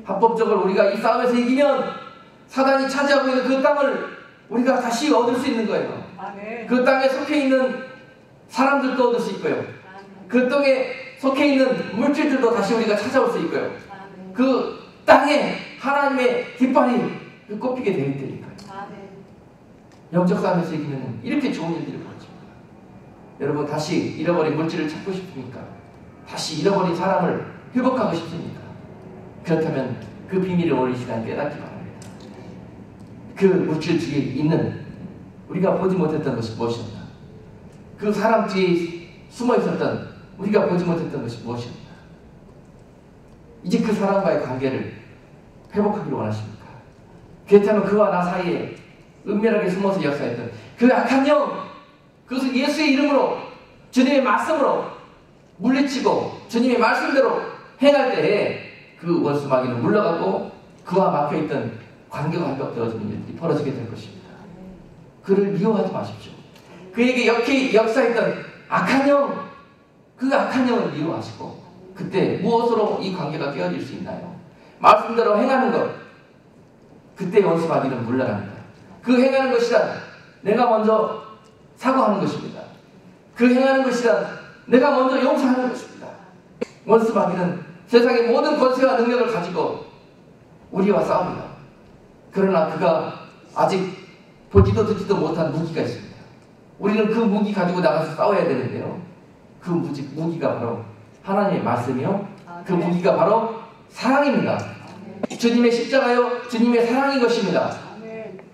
합법적으로 우리가 이 싸움에서 이기면 사단이 차지하고 있는 그 땅을 우리가 다시 얻을 수 있는 거예요. 그 땅에 속해 있는 사람들도 얻을 수 있고요. 그 땅에 속해 있는 물질들도 다시 우리가 찾아올 수 있고요. 그 땅에 하나님의 깃발이 꼽히게 되어 있다니까요. 영적 싸움에서 이기면 이렇게 좋은 일들이 벌어집니다. 여러분, 다시 잃어버린 물질을 찾고 싶습니까? 다시 잃어버린 사람을 회복하고 싶습니까? 그렇다면 그 비밀을 오늘 이 시간 깨닫기 바랍니다. 그 물질 뒤에 있는 우리가 보지 못했던 것이 무엇이었나? 그 사람 뒤에 숨어 있었던 우리가 보지 못했던 것이 무엇이었나? 이제 그 사람과의 관계를 회복하기를 원하십니까? 그렇다면 그와 나 사이에 은밀하게 숨어서 역사했던 그 악한 영, 그것을 예수의 이름으로 주님의 말씀으로 물리치고 주님의 말씀대로 행할 때에 그 원수 마귀는 물러가고 그와 막혀있던 관계가 회복되어지는 일들이 벌어지게 될 것입니다. 그를 미워하지 마십시오. 그에게 역사했던 악한 영, 그 악한 영을 미워하시고 그때 무엇으로 이 관계가 깨어질 수 있나요? 말씀대로 행하는 것, 그때 원수 마귀는 물러납니다. 그 행하는 것이란 내가 먼저 사과하는 것입니다. 그 행하는 것이란 내가 먼저 용서하는 것입니다. 원수 마귀는 세상의 모든 권세와 능력을 가지고 우리와 싸웁니다. 그러나 그가 아직 보지도 듣지도 못한 무기가 있습니다. 우리는 그 무기 가지고 나가서 싸워야 되는데요. 그 무기가 바로 하나님의 말씀이요. 그 무기가 바로 사랑입니다. 주님의 십자가요, 주님의 사랑인 것입니다.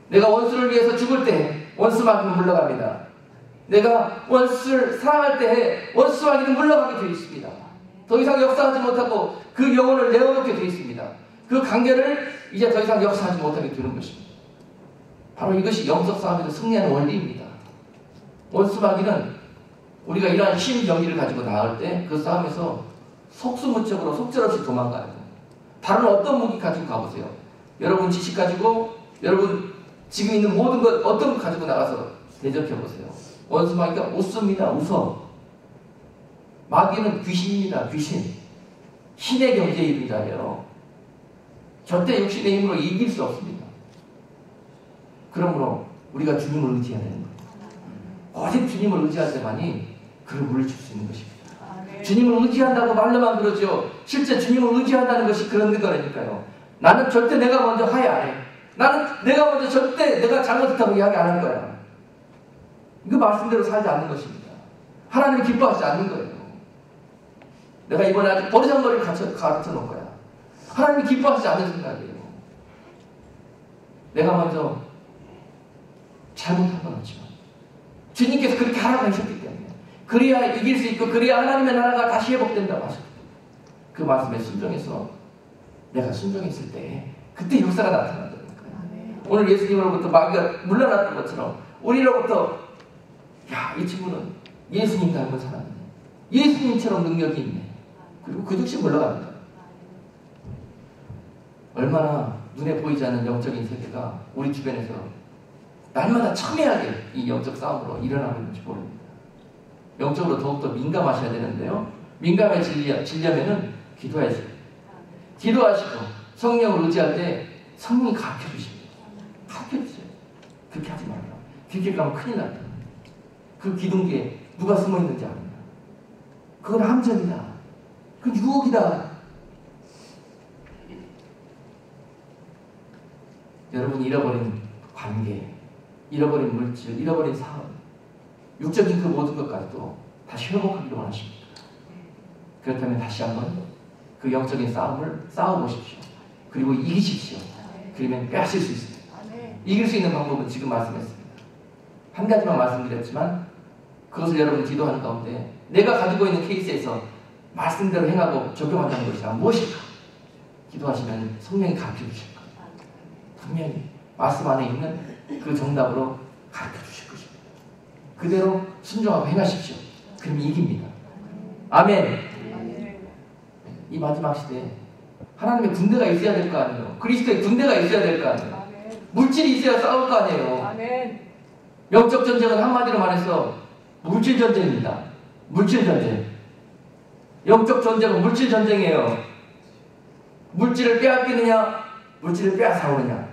내가 원수를 위해서 죽을 때 원수 마귀는 물러갑니다. 내가 원수를 사랑할 때 원수 마귀는 물러가게 되어 있습니다. 더 이상 역사하지 못하고 그 영혼을 내어놓게 되어 있습니다. 그 관계를 이제 더 이상 역사하지 못하게 되는 것입니다. 바로 이것이 영적 싸움에서 승리하는 원리입니다. 원수 마귀는 우리가 이러한 심경기를 가지고 나올 때 그 싸움에서 속수무책으로 속절없이 도망가요. 다른 어떤 무기 가지고 가보세요. 여러분 지식 가지고, 여러분 지금 있는 모든 것 어떤 것 가지고 나가서 대적해보세요. 원수 마귀가 웃습니다. 웃어. 마귀는 귀신입니다. 귀신. 신의 경제에 이른 자예요. 절대 육신의 힘으로 이길 수 없습니다. 그러므로 우리가 주님을 의지해야 되는 거예요. 오직 주님을 의지할 때만이 그를 물리칠 수 있는 것입니다. 주님을 의지한다고 말로만 그러죠. 실제 주님을 의지한다는 것이 그런 거라니까요. 나는 절대 내가 먼저 하야 안 해. 나는 내가 먼저 절대 내가 잘못했다고 이야기 안 할 거야. 이거 말씀대로 살지 않는 것입니다. 하나님이 기뻐하지 않는 거예요. 내가 이번에 아주 버르장머리를 가르쳐 놓을 거야. 하나님이 기뻐하지 않는 생각이에요. 내가 먼저 잘못한 건 없지만 주님께서 그렇게 하라고 하셨기 때문에 그래야 이길 수 있고 그래야 하나님의 나라가 다시 회복된다고 하셨고 그 말씀에 순종해서 내가 순종했을 때 그때 역사가 나타난다는 거예요. 오늘 예수님으로부터 마귀가 물러났던 것처럼 우리로부터 야, 이 친구는 예수님 닮은 사람이네. 예수님처럼 능력이 있네. 그리고 그 즉시 물러갑니다. 얼마나 눈에 보이지 않는 영적인 세계가 우리 주변에서 날마다 첨예하게 이 영적 싸움으로 일어나고 있는지 모릅니다. 영적으로 더욱더 민감하셔야 되는데요. 민감해지려면은 기도하세요. 기도하시고 성령을 의지할 때 성령이 가르쳐주십니다. 가르쳐주세요. 그렇게 하지 말라. 길게 가면 큰일 난다. 그 기둥기에 누가 숨어 있는지 압니다. 그건 함정이다. 그건 유혹이다. 여러분이 잃어버린 관계, 잃어버린 물질, 잃어버린 사업, 육적인 그 모든 것까지도 다시 회복하기를 원하십니다. 그렇다면 다시 한번 그 영적인 싸움을 싸워보십시오. 그리고 이기십시오. 그러면 빼앗을 수 있습니다. 이길 수 있는 방법은 지금 말씀했습니다. 한 가지만 말씀드렸지만 그것을 여러분 기도하는 가운데 내가 가지고 있는 케이스에서 말씀대로 행하고 적용한다는 것이 무엇일까? 기도하시면 성령이 가르쳐 주실 겁니다. 분명히 말씀 안에 있는 그 정답으로 가르쳐 주실 것입니다. 그대로 순종하고 행하십시오. 그럼 이깁니다. 아멘. 이 마지막 시대에 하나님의 군대가 있어야 될 거 아니에요. 그리스도의 군대가 있어야 될 거 아니에요. 물질이 있어야 싸울 거 아니에요. 영적 전쟁은 한마디로 말해서 물질 전쟁입니다. 물질 전쟁. 영적 전쟁은 물질 전쟁이에요. 물질을 빼앗기느냐, 물질을 빼앗아오느냐.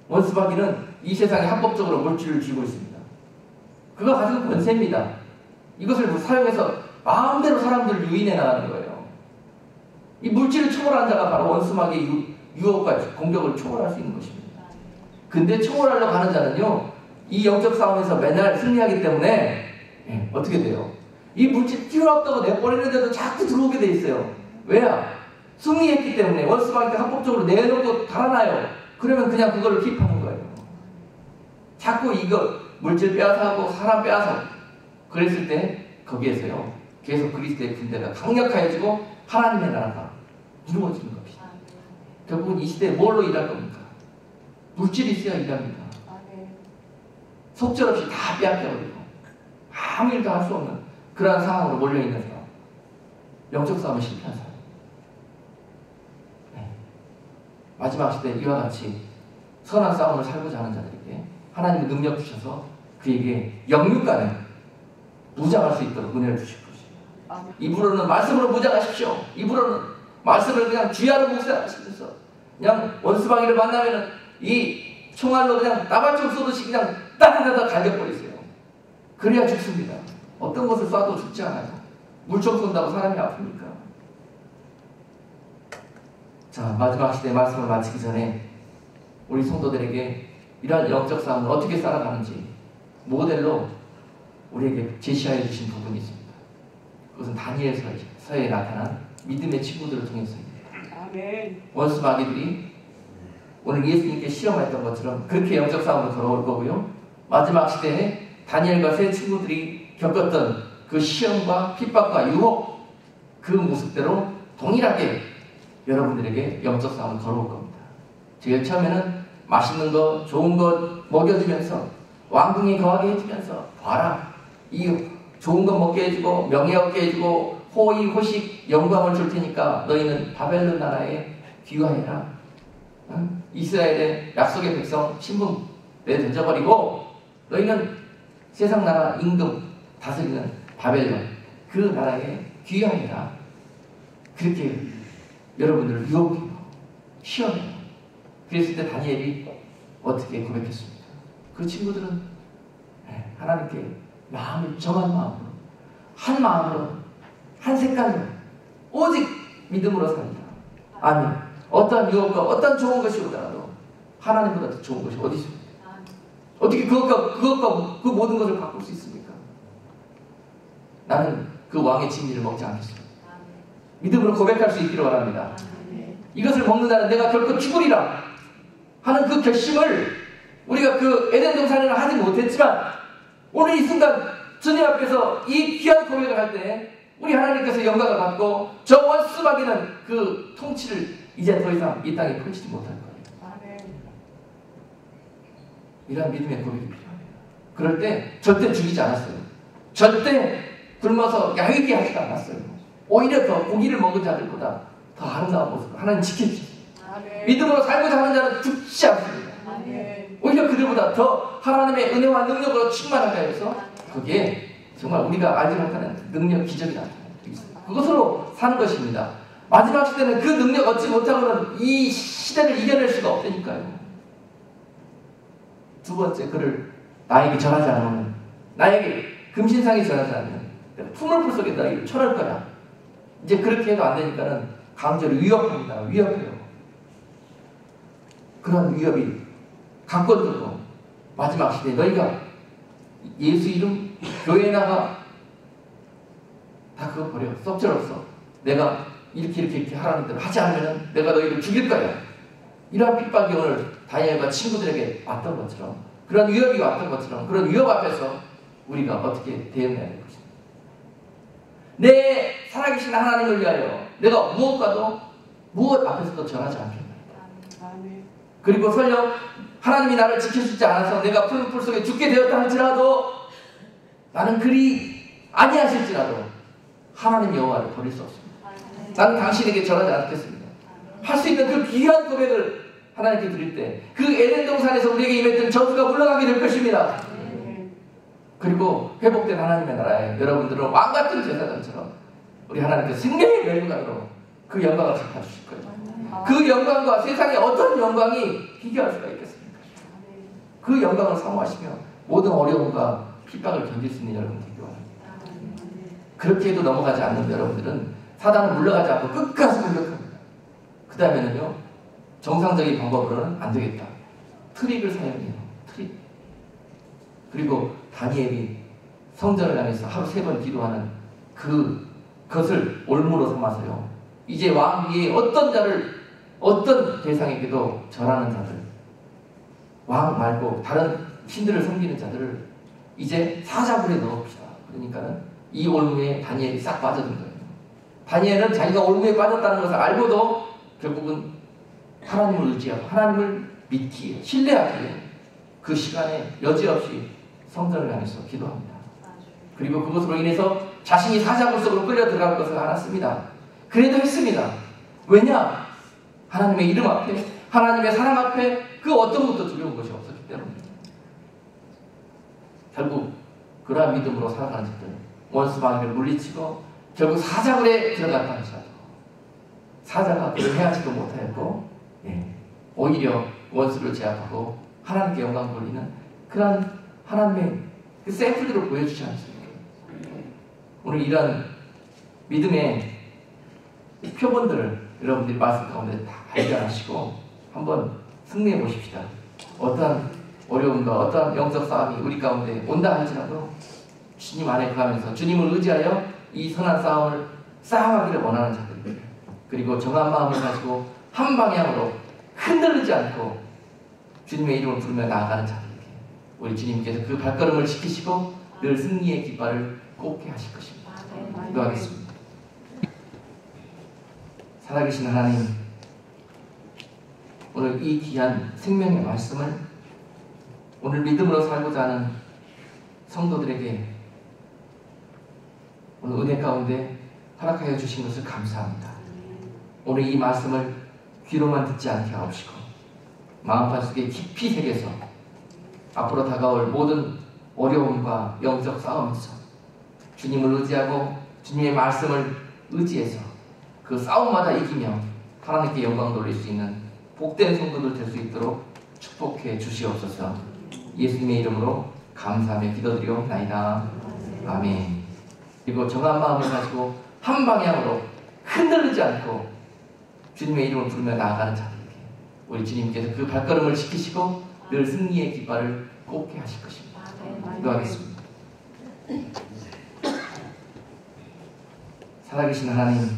원수마귀는 이 세상에 합법적으로 물질을 쥐고 있습니다. 그거 가지고 권세입니다. 이것을 사용해서 마음대로 사람들을 유인해 나가는 거예요. 이 물질을 초월한 자가 바로 원수마귀의 유혹과 공격을 초월할 수 있는 것입니다. 근데 초월하려고 하는 자는요, 이 영적 싸움에서 맨날 승리하기 때문에 어떻게 돼요? 이 물질 필요 없다고 내버리는데도 자꾸 들어오게 돼 있어요. 왜야? 승리했기 때문에 원수마귀가 합법적으로 내놓고 달아나요. 그러면 그냥 그걸 킵하는 거예요. 자꾸 이거 물질 빼앗아가고 사람 빼앗아 그랬을 때 거기에서요 계속 그리스도의 군대가 강력해지고 하나님의 나라가 이루어지는 겁니다. 결국은 이 시대에 뭘로 일할 겁니까? 물질이 있어야 일합니다. 속절없이 다 빼앗겨버리고 아무 일도 할 수 없는 그러한 상황으로 몰려있는 사람, 영적 싸움에 실패한 사람. 마지막 시대에 이와 같이 선한 싸움을 살고자 하는 자들에게 하나님의 능력 주셔서 그에게 영육간에 무장할 수 있도록 은혜를 주실 것입니다. 입으로는 말씀으로 무장하십시오. 입으로는 말씀을 그냥 주야로 묵상하시면서 그냥 원수마귀를 만나면은 이 총알로 그냥 나발총 쏘듯이 그냥 따다다다 갈겨버리세요. 그래야 죽습니다. 어떤 것을 쏴도 죽지 않아요. 물총 쏜다고 사람이 아픕니까? 자, 마지막 시대의 말씀을 마치기 전에 우리 성도들에게 이러한 영적 싸움을 어떻게 살아가는지 모델로 우리에게 제시하여 주신 부분이 있습니다. 그것은 다니엘서에 나타난 믿음의 친구들을 통해서입니다. 아멘. 원수 마귀들이 오늘 예수님께 시험했던 것처럼 그렇게 영적 싸움을 걸어올 거고요. 마지막 시대에 다니엘과 세 친구들이 겪었던 그 시험과 핍박과 유혹, 그 모습대로 동일하게 여러분들에게 영적 싸움을 걸어올 겁니다. 제일 처음에는 맛있는 거, 좋은 것 먹여주면서 왕궁에 거하게 해주면서 봐라, 이 좋은 것 먹게 해주고 명예 얻게 해주고 호의, 호식, 영광을 줄 테니까 너희는 바벨론 나라에 귀화해라. 응? 이스라엘의 약속의 백성 신분 내던져버리고 너희는 세상 나라 임금 다스리는 바벨론 그 나라에 귀화해라. 그렇게 여러분들을 유혹해요. 시험해요. 그랬을 때 다니엘이 어떻게 고백했습니까? 그 친구들은 하나님께 마음을 정한 마음으로, 한 마음으로, 한 색깔로 오직 믿음으로 삽니다. 아멘. 어떠한 유혹과 어떠한 좋은 것이 오더라도 하나님보다 더 좋은 것이 어디 있습니까? 어떻게 그것과 그 모든 것을 바꿀 수 있습니까? 나는 그 왕의 진미를 먹지 않겠습니다. 믿음으로 고백할 수 있기를 바랍니다. 이것을 먹는다는 내가 결코 죽으리라 하는 그 결심을 우리가 그 에덴 동산에는 하지 못했지만 오늘 이 순간 주님 앞에서 이 귀한 고백을 할 때 우리 하나님께서 영광을 받고 저 원수마귀는 그 통치를 이제 더 이상 이 땅에 펼치지 못할 거예요. 이러한 믿음의 고백이 필요합니다. 그럴 때 절대 죽이지 않았어요. 절대 굶어서 야위게 하지도 않았어요. 오히려 더 고기를 먹은 자들보다 더 아름다운 모습을 하나님 지켜주시죠. 믿음으로 살고자 하는 자는 죽지 않습니다. 오히려 그들보다 더 하나님의 은혜와 능력으로 충만하게 해서 거기에 정말 우리가 알지 못하는 능력, 기적이 나타나요. 그것으로 사는 것입니다. 마지막 시대는 그 능력 얻지 못하고는 이 시대를 이겨낼 수가 없다니까요. 두 번째, 그를 나에게 전하지 않으면, 나에게 금신상이 전하지 않으면 품을 풀 속에 너희를 철할 거야. 이제 그렇게 해도 안 되니까는 강제로 위협합니다. 위협해요. 그런 위협이 강권들고 마지막 시대에 너희가 예수 이름 교회에 나가 다 그거 버려. 썩절없어. 내가 이렇게 하라는 대로 하지 않으면 내가 너희를 죽일 거야. 이러한 핍박이 오늘 다니엘과 친구들에게 왔던 것처럼, 그런 위협이 왔던 것처럼, 그런 위협 앞에서 우리가 어떻게 대응해야 될 것입니다. 내 살아계신 하나님을 위하여 내가 무엇과도 무엇 앞에서도 전하지 않겠나이다. 그리고 설령 하나님이 나를 지켜주지 않아서 내가 푸른 풀 속에 죽게 되었다 할지라도 나는 그리 아니하실지라도 하나님 여호와를 버릴 수 없습니다. 나는 당신에게 전하지 않겠습니다. 할 수 있는 그 귀한 고백을 하나님께 드릴 때 그 에덴 동산에서 우리에게 임했던 저주가 물러가게 될 것입니다. 그리고 회복된 하나님의 나라에 여러분들은 왕같은 제사장처럼 우리 하나님께서 생명의 멸류관으로 그 영광을 갚아주실 거예요. 그 영광과 세상의 어떤 영광이 비교할 수가 있겠습니까? 그 영광을 사모하시며 모든 어려움과 핍박을 견딜 수 있는 여러분 되기 바랍니다. 그렇게 해도 넘어가지 않는 여러분들은 사단은 물러가지 않고 끝까지 공격합니다. 그 다음에는요, 정상적인 방법으로는 안 되겠다. 트릭을 사용해요. 트릭. 그리고 다니엘이 성전을 향해서 하루 3번 기도하는 그것을 올무로 삼아서요, 이제 왕 위에 어떤 대상에게도 절하는 자들, 왕 말고 다른 신들을 섬기는 자들을 이제 사자굴에 넣읍시다. 그러니까는 이 올무에 다니엘이 싹 빠져든 거예요. 다니엘은 자기가 올무에 빠졌다는 것을 알고도 결국은 하나님을 의지하고 하나님을 믿기에, 신뢰하기에 그 시간에 여지없이 성전을 향해서 기도합니다. 그리고 그것으로 인해서 자신이 사자굴 속으로 끌려 들어갈 것을 알았습니다. 그래도 했습니다. 왜냐? 하나님의 이름 앞에, 하나님의 사랑 앞에 그 어떤 것도 두려운 것이 없었기 때문입니다. 결국 그러한 믿음으로 살아가는 자들, 원수 마귀를 물리치고 결국 사자굴에 들어갔다 하셔도 사자가 그를 해하지도 못하였고, 오히려 원수를 제압하고 하나님께 영광 돌리는 그런 하나님의 그 샘플들을 보여주지 않습니까? 오늘 이런 믿음의 표본들을 여러분들이 말씀 가운데 다 발견하시고 한번 승리해 보십시다. 어떠한 어려움과 어떠한 영적 싸움이 우리 가운데 온다 할지라도 주님 안에 거하면서 주님을 의지하여 이 선한 싸움을 싸워가기를 원하는 자들, 그리고 정한 마음을 가지고 한 방향으로 흔들리지 않고 주님의 이름을 부르며 나아가는 자들에게 우리 주님께서 그 발걸음을 지키시고 늘 승리의 깃발을 꽂게 하실 것입니다. 기도하겠습니다. 살아계신 하나님, 오늘 이 귀한 생명의 말씀을 오늘 믿음으로 살고자 하는 성도들에게 오늘 은혜 가운데 허락하여 주신 것을 감사합니다. 오늘 이 말씀을 귀로만 듣지 않게 하옵시고 마음판 속에 깊이 새겨서 앞으로 다가올 모든 어려움과 영적 싸움에서 주님을 의지하고 주님의 말씀을 의지해서 그 싸움마다 이기며 하나님께 영광 돌릴 수 있는 복된 성도들 될 수 있도록 축복해 주시옵소서. 예수님의 이름으로 감사하며 기도드리옵나이다. 아멘. 그리고 정한 마음을 가지고 한 방향으로 흔들리지 않고 주님의 이름을 부르며 나아가는 자들에게 우리 주님께서 그 발걸음을 지키시고 늘 승리의 깃발을 꽂게 하실 것입니다. 기도하겠습니다. 살아계신 하나님,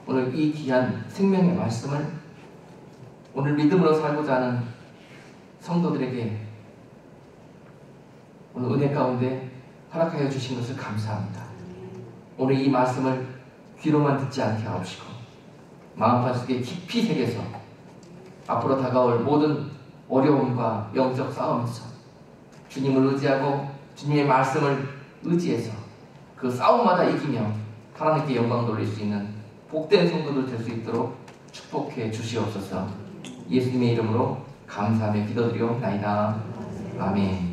오늘 이 귀한 생명의 말씀을 오늘 믿음으로 살고자 하는 성도들에게 오늘 은혜 가운데 허락하여 주신 것을 감사합니다. 오늘 이 말씀을 귀로만 듣지 않게 하옵시고 마음판 속에 깊이 새겨서 앞으로 다가올 모든 어려움과 영적 싸움에서 주님을 의지하고 주님의 말씀을 의지해서 그 싸움마다 이기며 하나님께 영광 돌릴 수 있는 복된 성도들 될 수 있도록 축복해 주시옵소서. 예수님의 이름으로 감사하며 기도드리옵나이다. 아멘.